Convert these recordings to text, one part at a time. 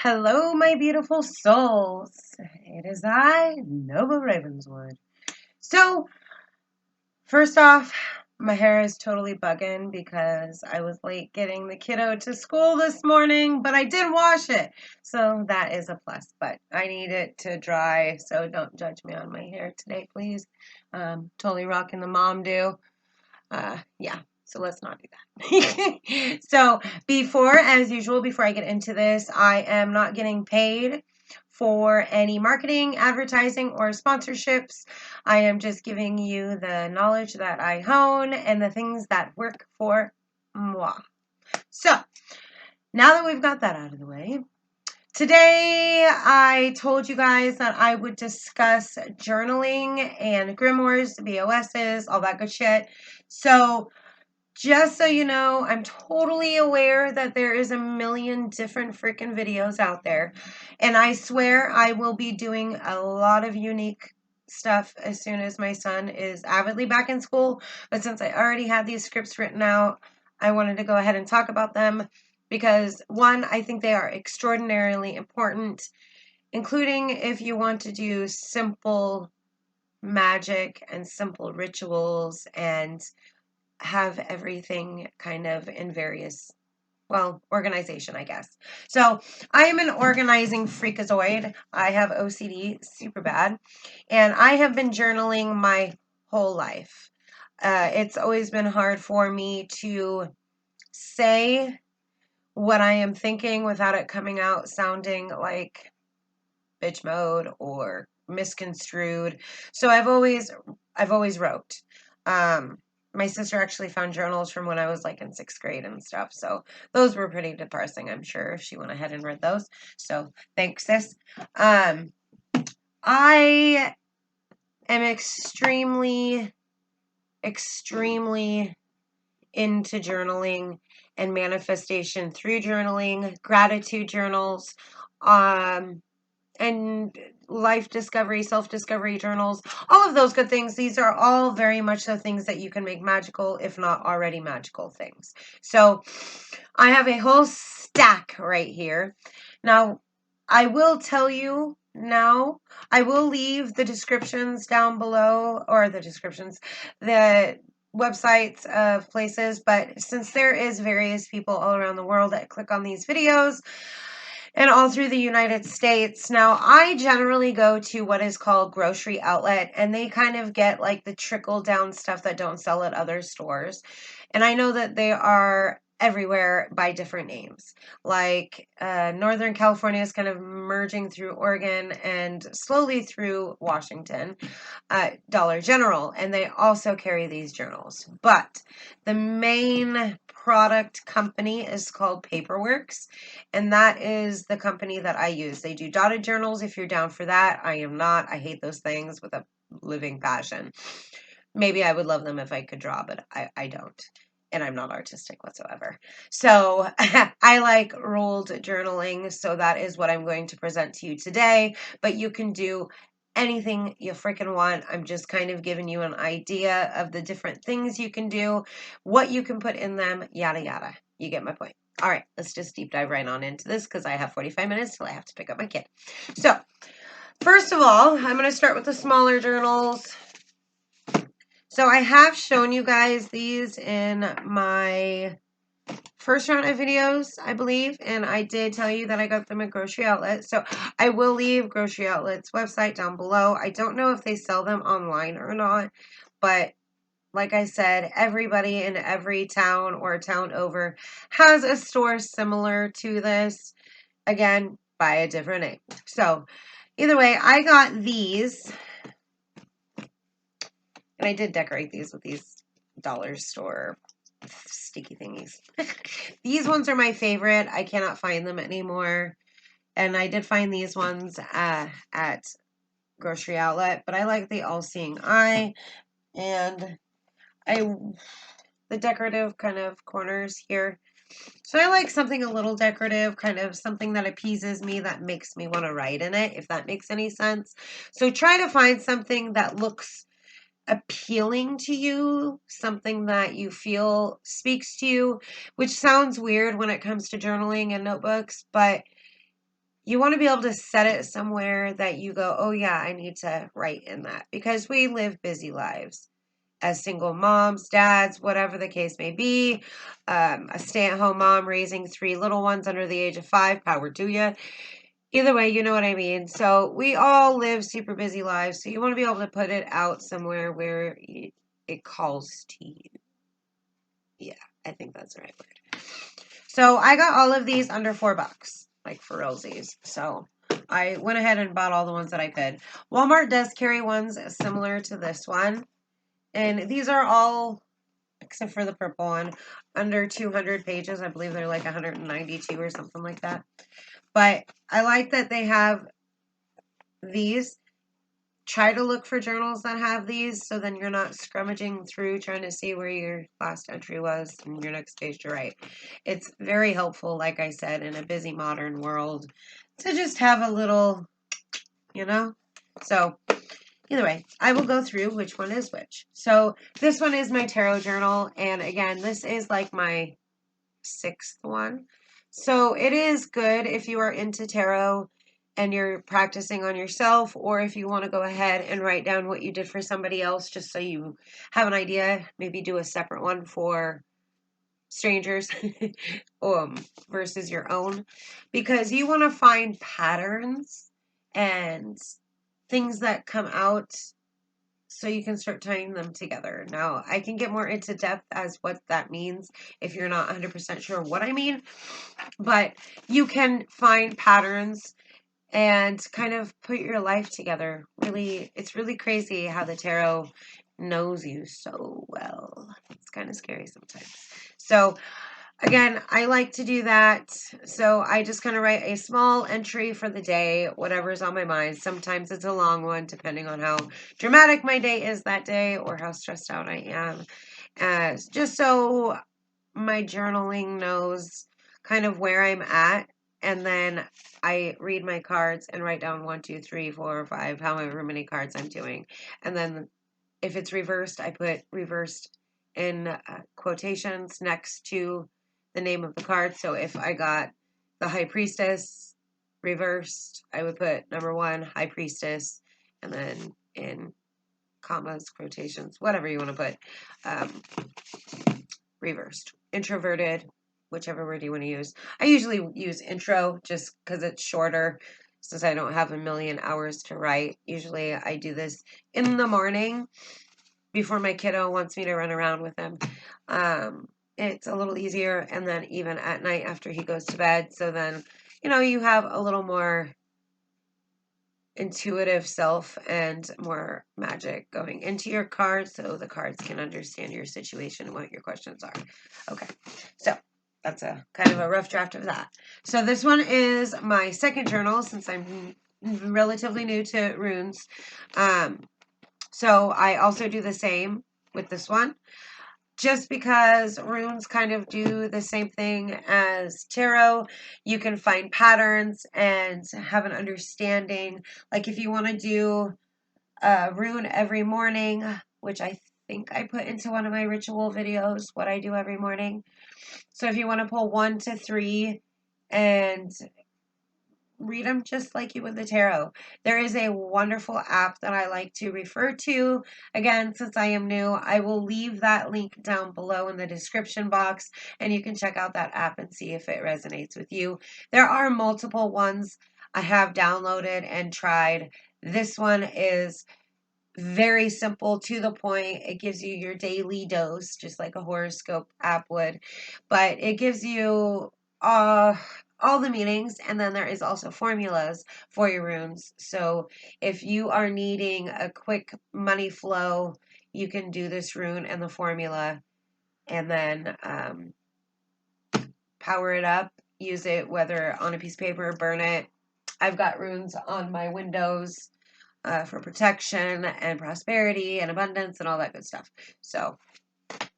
Hello, my beautiful souls. It is I, Nova Ravenswood. So, first off, my hair is totally bugging because I was late getting the kiddo to school this morning, but I did wash it. So, that is a plus, but I need it to dry, so don't judge me on my hair today, please. Totally rocking the mom do. Yeah. So let's not do that. So as usual, before I get into this, I am not getting paid for any marketing, advertising, or sponsorships. I am just giving you the knowledge that I hone and the things that work for moi. So now that we've got that out of the way, today I told you guys that I would discuss journaling and grimoires, BOSs, all that good shit. So just so you know, I'm totally aware that there is a million different freaking videos out there. And I swear I will be doing a lot of unique stuff as soon as my son is avidly back in school. But since I already had these scripts written out, I wanted to go ahead and talk about them because, one, I think they are extraordinarily important, including if you want to do simple magic and simple rituals and have everything kind of in various, organization, I guess. So I am an organizing freakazoid. I have OCD super bad, and I have been journaling my whole life. It's always been hard for me to say what I am thinking without it coming out sounding like bitch mode or misconstrued. So I've always wrote. My sister actually found journals from when I was like in 6th grade and stuff. So those were pretty depressing, I'm sure, if she went ahead and read those. So thanks, sis. I am extremely, extremely into journaling and manifestation through journaling, gratitude journals, and life discovery, self-discovery journals, all of those good things. These are all very much so things that you can make magical, if not already magical things. So I have a whole stack right here. Now, I will tell you now, I will leave the descriptions down below, or the websites of places, but since there is various people all around the world that click on these videos, and all through the United States. Now, I generally go to what is called grocery outlet, and they kind of get like the trickle down stuff that don't sell at other stores. And I know that they are everywhere by different names. Like Northern California is kind of merging through Oregon and slowly through Washington, Dollar General, and they also carry these journals. But the main product company is called Paperworks, and that is the company that I use. They do dotted journals if you're down for that. I am not. I hate those things with a living passion. Maybe I would love them if I could draw, but I don't. And I'm not artistic whatsoever. So I like ruled journaling, so that is what I'm going to present to you today. But you can do anything you freaking want. I'm just kind of giving you an idea of the different things you can do, what you can put in them, yada yada. You get my point. All right, let's just deep dive right on into this because I have 45 minutes till I have to pick up my kid. So first of all, I'm going to start with the smaller journals. So I have shown you guys these in my first round of videos, I believe, and I did tell you that I got them at Grocery Outlet. So I will leave Grocery Outlet's website down below. I don't know if they sell them online or not, but like I said, everybody in every town or town over has a store similar to this, again, by a different name. So either way, I got these. And I did decorate these with these dollar store sticky thingies. These ones are my favorite. I cannot find them anymore. And I did find these ones at Grocery Outlet, but I like the all-seeing eye and the decorative kind of corners here. So I like something a little decorative, kind of something that appeases me, that makes me want to write in it, if that makes any sense. So try to find something that looks appealing to you, something that you feel speaks to you, which sounds weird when it comes to journaling and notebooks, but you want to be able to set it somewhere that you go, oh yeah, I need to write in that, because we live busy lives as single moms, dads, whatever the case may be. A stay-at-home mom raising 3 little ones under the age of 5, power to you. Either way, you know what I mean. So we all live super busy lives, so you want to be able to put it out somewhere where it calls to you. Yeah, I think that's the right word. So I got all of these under $4, like for realsies. So I went ahead and bought all the ones that I could. Walmart does carry ones similar to this one. And these are all, except for the purple one, under 200 pages. I believe they're like 192 or something like that. But I like that they have these. Try to look for journals that have these, so then you're not scrummaging through trying to see where your last entry was and your next page to write. It's very helpful, like I said, in a busy modern world to just have a little, you know? So either way, I will go through which one is which. So this one is my tarot journal, and again, this is like my 6th one. So it is good if you are into tarot and you're practicing on yourself, or if you want to go ahead and write down what you did for somebody else just so you have an idea. Maybe do a separate one for strangers versus your own, because you want to find patterns and things that come out so you can start tying them together. Now, I can get more into depth as what that means if you're not 100% sure what I mean, but you can find patterns and kind of put your life together. Really, it's really crazy how the tarot knows you so well. It's kind of scary sometimes. So, again, I like to do that. So I just kind of write a small entry for the day, whatever's on my mind. Sometimes it's a long one, depending on how dramatic my day is that day or how stressed out I am. Just so my journaling knows kind of where I'm at. And then I read my cards and write down 1, 2, 3, 4, 5, however many cards I'm doing. And then if it's reversed, I put reversed in quotations next to the name of the card. So if I got the High Priestess reversed, I would put number 1, High Priestess, and then in commas, quotations, whatever you want to put, reversed. Introverted, whichever word you want to use. I usually use intro just because it's shorter, since I don't have a million hours to write. Usually I do this in the morning before my kiddo wants me to run around with him. It's a little easier, and then even at night after he goes to bed. So then, you have a little more intuitive self and more magic going into your cards, so the cards can understand your situation and what your questions are. Okay, so that's a kind of a rough draft of that. So this one is my second journal, since I'm relatively new to runes. So I also do the same with this one, just because runes kind of do the same thing as tarot. You can find patterns and have an understanding. Like if you want to do a rune every morning, which I think I put into one of my ritual videos, what I do every morning. So if you want to pull 1 to 3 and read them just like you would the tarot. There is a wonderful app that I like to refer to. Again, since I am new, I will leave that link down below in the description box, and you can check out that app and see if it resonates with you. There are multiple ones I have downloaded and tried. This one is very simple, to the point. It gives you your daily dose, just like a horoscope app would, but it gives you all the meanings, and then there is also formulas for your runes. So if you are needing a quick money flow, you can do this rune and the formula, and then power it up, use it whether on a piece of paper, burn it. I've got runes on my windows for protection and prosperity and abundance and all that good stuff. So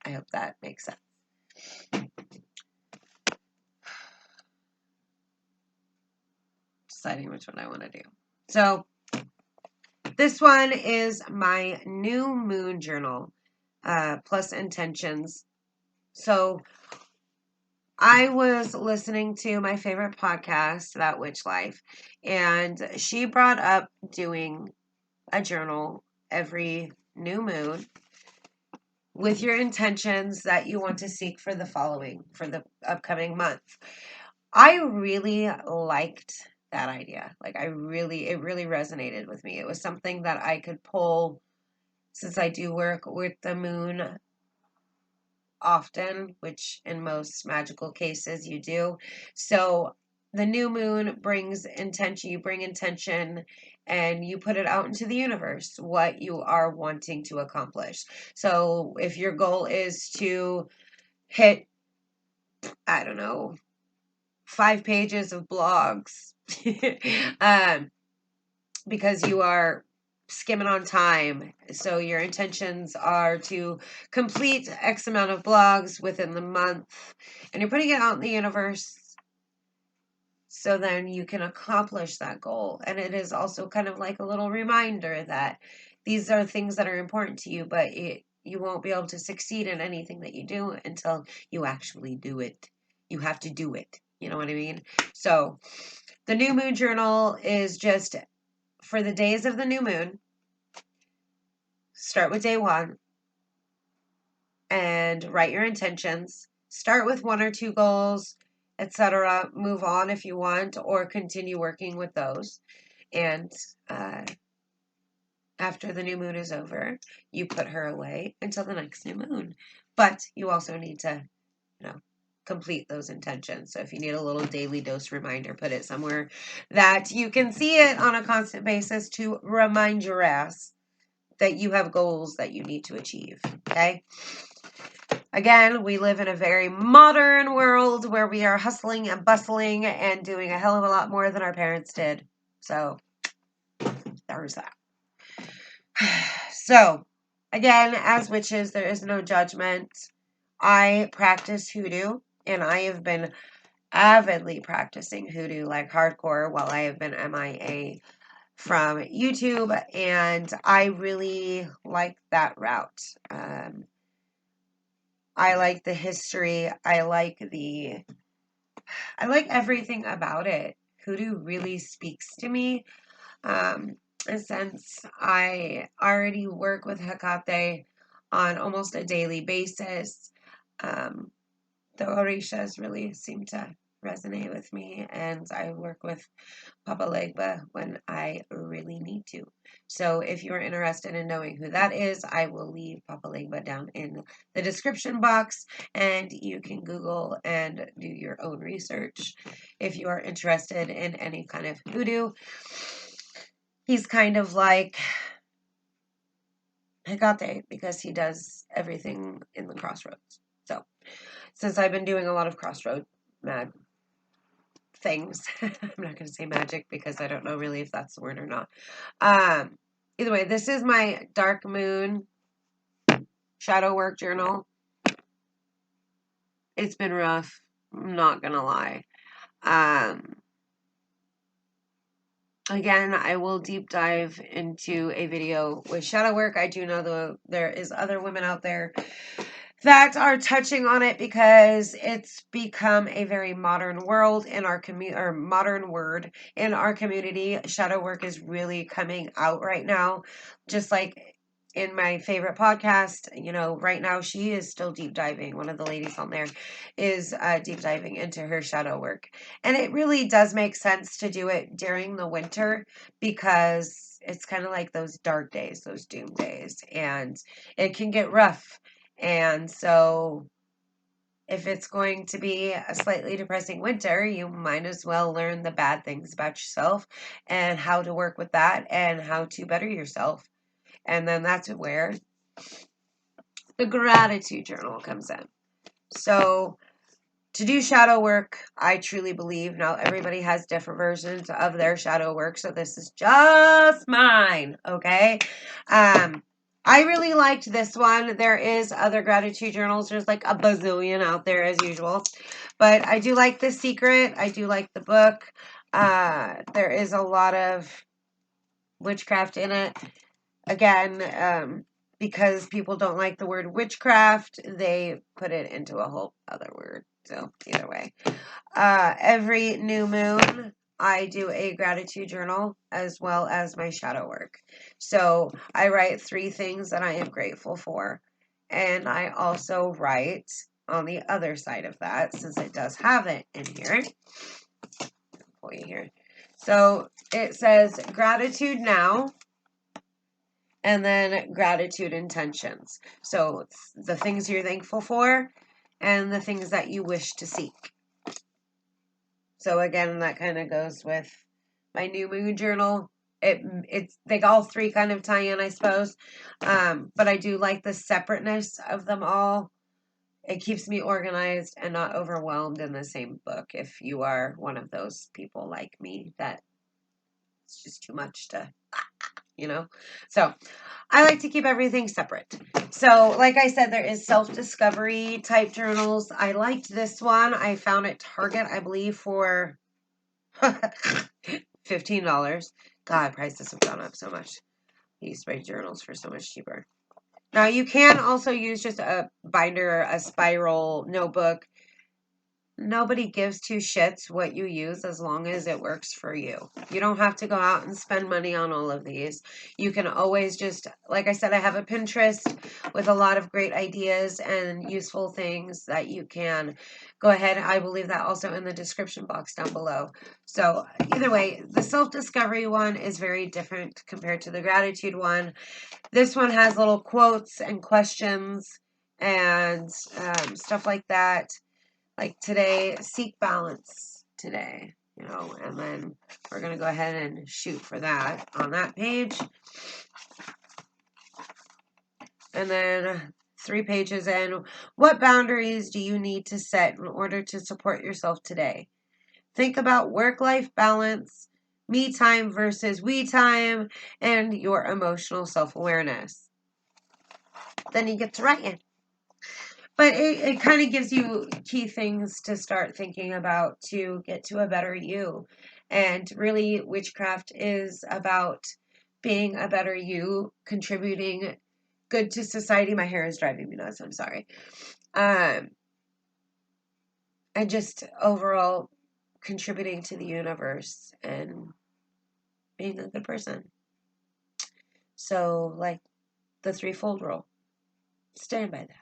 I hope that makes sense. Deciding which one I want to do. So this one is my new moon journal, plus intentions. So I was listening to my favorite podcast, That Witch Life, and she brought up doing a journal every new moon with your intentions that you want to seek for the upcoming month. I really liked that idea. Like it really resonated with me. It was something that I could pull since I do work with the moon often, which in most magical cases you do. So the new moon brings intention, you bring intention and you put it out into the universe, what you are wanting to accomplish. So if your goal is to hit, I don't know, 5 pages of blogs, um, because you are skimming on time. So your intentions are to complete X amount of blogs within the month, and you're putting it out in the universe so then you can accomplish that goal. And it is also kind of like a little reminder that these are things that are important to you, but you won't be able to succeed in anything that you do until you actually do it. You have to do it. You know what I mean? So the new moon journal is just for the days of the new moon. Start with day 1 and write your intentions. Start with 1 or 2 goals, etc. Move on if you want, or continue working with those. And uh, after the new moon is over, you put her away until the next new moon. But you also need to, complete those intentions. So if you need a little daily dose reminder, put it somewhere that you can see it on a constant basis to remind your ass that you have goals that you need to achieve. Okay? Again, we live in a very modern world where we are hustling and bustling and doing a hell of a lot more than our parents did. So, there's that. So, again, as witches, there is no judgment. I practice hoodoo, and I have been avidly practicing hoodoo like hardcore while I have been MIA from YouTube, and I really like that route. I like the history. I like everything about it. Hoodoo really speaks to me. And since I already work with Hecate on almost a daily basis, um, the Orishas really seem to resonate with me, and I work with Papa Legba when I really need to. So if you're interested in knowing who that is, I will leave Papa Legba down in the description box, and you can Google and do your own research if you are interested in any kind of hoodoo. He's kind of like Hecate because he does everything in the crossroads. So since I've been doing a lot of crossroad mad things, I'm not going to say magic because I don't know really if that's the word or not. Either way, this is my dark moon shadow work journal. It's been rough. I'm not going to lie. Again, I will deep dive into a video with shadow work. I do know there is other women out there that are touching on it because it's become a very modern world in our community, or modern word in our community. Shadow work is really coming out right now, just like in my favorite podcast. Right now she is still deep diving. One of the ladies on there is deep diving into her shadow work, and it really does make sense to do it during the winter because it's kind of like those dark days, those doom days, and it can get rough. And so if it's going to be a slightly depressing winter, you might as well learn the bad things about yourself and how to work with that and how to better yourself. And then that's where the gratitude journal comes in. So to do shadow work, I truly believe, now everybody has different versions of their shadow work, so this is just mine, okay? I really liked this one. There is other gratitude journals. There's like a bazillion out there as usual. But I do like The Secret. I do like the book. There is a lot of witchcraft in it. Again, because people don't like the word witchcraft, they put it into a whole other word. So either way. Every new moon, I do a gratitude journal as well as my shadow work. So I write 3 things that I am grateful for. And I also write on the other side of that, since it does have it in here. Pull you here. So it says gratitude now, and then gratitude intentions. So the things you're thankful for and the things that you wish to seek. So again, that kind of goes with my new moon journal. It's they all 3 kind of tie in, I suppose. But I do like the separateness of them all. It keeps me organized and not overwhelmed in the same book. If you are one of those people like me, that it's just too much to, So I like to keep everything separate. So like I said, there is self-discovery type journals. I liked this one. I found at Target, I believe, for $15. God, prices have gone up so much. I used to buy journals for so much cheaper. Now, you can also use just a binder, a spiral notebook. Nobody gives 2 shits what you use as long as it works for you. You don't have to go out and spend money on all of these. You can always just, like I said, I have a Pinterest with a lot of great ideas and useful things that you can go ahead. I will leave that also in the description box down below. So either way, the self-discovery one is very different compared to the gratitude one. This one has little quotes and questions and stuff like that. Like today, seek balance today, and then we're going to go ahead and shoot for that on that page. And then 3 pages in, what boundaries do you need to set in order to support yourself today? Think about work-life balance, me time versus we time, and your emotional self-awareness. Then you get to writing. But it kind of gives you key things to start thinking about to get to a better you. And really, witchcraft is about being a better you, contributing good to society. My hair is driving me nuts. I'm sorry. And just overall contributing to the universe and being a good person. So, like the 3-fold rule. Stand by that.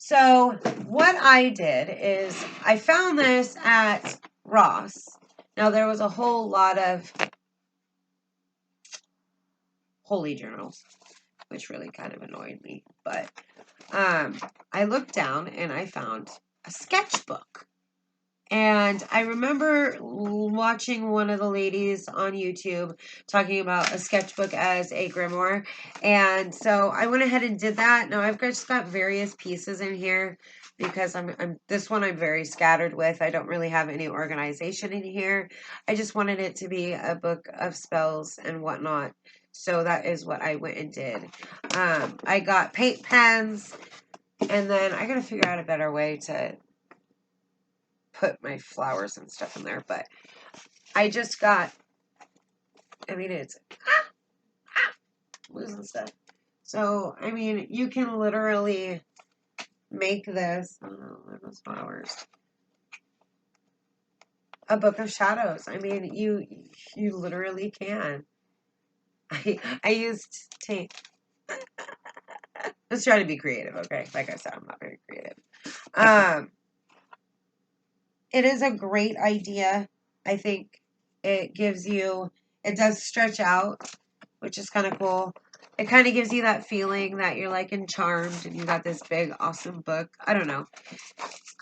So what I did is I found this at Ross. Now there was a whole lot of holy journals, which really kind of annoyed me. But I looked down and I found a sketchbook. And I remember watching one of the ladies on YouTube talking about a sketchbook as a grimoire. And so I went ahead and did that. Now I've just got various pieces in here because this one I'm very scattered with. I don't really have any organization in here. I just wanted it to be a book of spells and whatnot. So that is what I went and did. I got paint pens, and then I got to figure out a better way to put my flowers and stuff in there, but I just got, it's losing stuff. So, you can literally make this, I don't know, where are those flowers? A book of shadows. You literally can. I used tape. Let's try to be creative, okay? Like I said, I'm not very creative. It is a great idea. I think it does stretch out, which is kind of cool. It kind of gives you that feeling that you're like in Charmed and you got this big, awesome book. I don't know.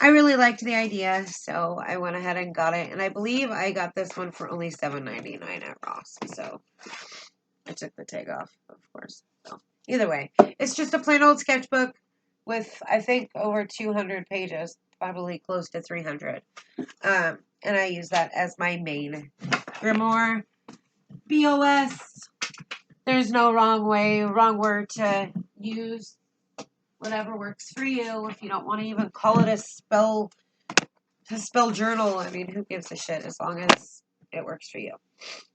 I really liked the idea, so I went ahead and got it. And I believe I got this one for only $7.99 at Ross. So I took the tag off, of course. So either way, it's just a plain old sketchbook with, I think, over 200 pages. Probably close to 300. And I use that as my main grimoire. BOS. There's no wrong word to use. Whatever works for you. If you don't want to even call it a spell journal, who gives a shit as long as it works for you.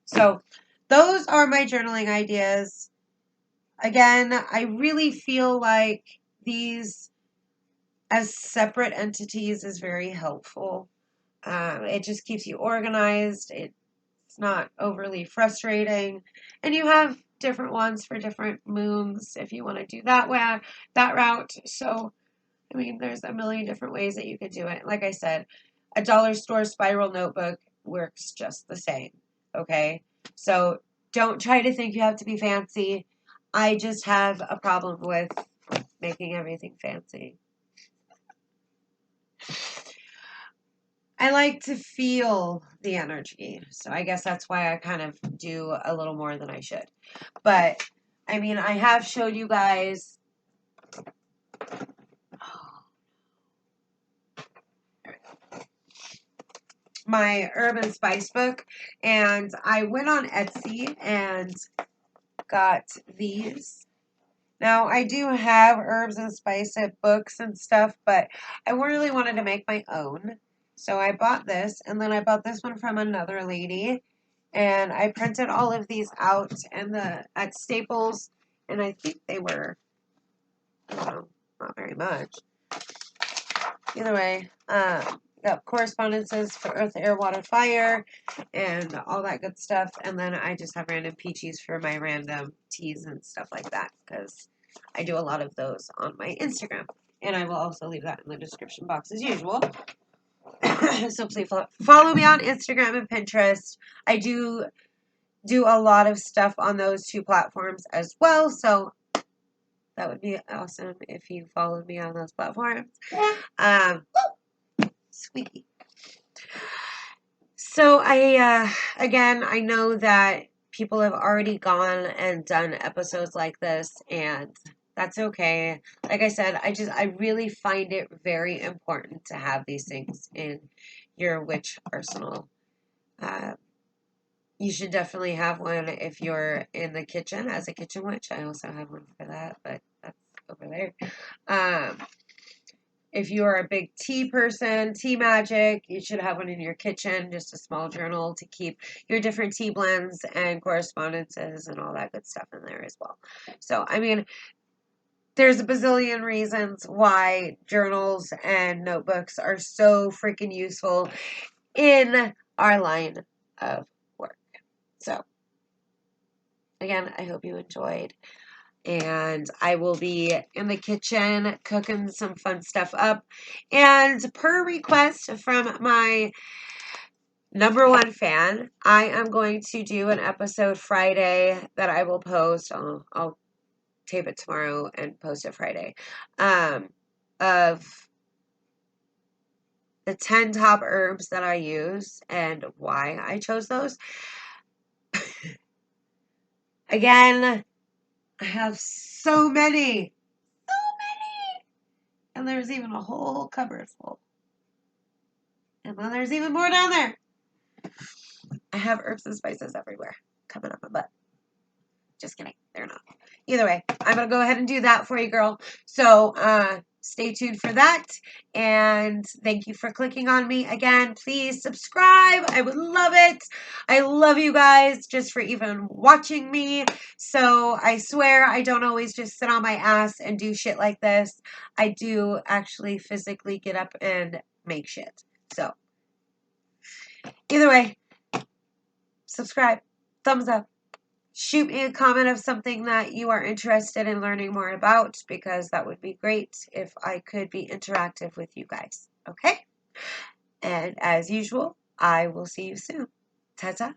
So those are my journaling ideas. Again, I really feel like these as separate entities is very helpful. It just keeps you organized. It's not overly frustrating. And you have different ones for different moons if you want to do that way, that route. So, I mean, there's a million different ways that you could do it. Like I said, a dollar store spiral notebook works just the same. Okay? So don't try to think you have to be fancy. I just have a problem with making everything fancy. I like to feel the energy. So I guess that's why I kind of do a little more than I should. But, I mean, I have showed you guys. My herb and spice book, and I went on Etsy and got these. Now, I do have herbs and spice books and stuff, but I really wanted to make my own. So I bought this, and then I bought this one from another lady, and I printed all of these out at Staples, and I think they were, I don't know, not very much. Either way, got correspondences for earth, air, water, fire, and all that good stuff. And then I just have random peaches for my random teas and stuff like that, because I do a lot of those on my Instagram. And I will also leave that in the description box as usual. So please follow me on Instagram and Pinterest. I do a lot of stuff on those two platforms as well. So that would be awesome if you followed me on those platforms. Squeaky. So again, I know that people have already gone and done episodes like this, and that's okay. Like I said, I really find it very important to have these things in your witch arsenal. You should definitely have one if you're in the kitchen as a kitchen witch. I also have one for that, but that's over there. If you are a big tea person, tea magic, you should have one in your kitchen, just a small journal to keep your different tea blends and correspondences and all that good stuff in there as well. So, I mean, there's a bazillion reasons why journals and notebooks are so freaking useful in our line of work. So, again, I hope you enjoyed. And I will be in the kitchen cooking some fun stuff up. And per request from my #1 fan, I am going to do an episode Friday that I will post. I'll tape it tomorrow and post it Friday. Of the 10 top herbs that I use and why I chose those. Again, I have so many. And there's even a whole cupboard full. And then there's even more down there. I have herbs and spices everywhere coming up my butt. Just kidding. They're not. Either way, I'm going to go ahead and do that for you, girl. So, stay tuned for that. And thank you for clicking on me. Again, please subscribe. I would love it. I love you guys just for even watching me. So, I swear I don't always just sit on my ass and do shit like this. I do actually physically get up and make shit. So, either way, subscribe, thumbs up, shoot me a comment of something that you are interested in learning more about, because that would be great if I could be interactive with you guys. Okay? And as usual, I will see you soon. Ta-ta.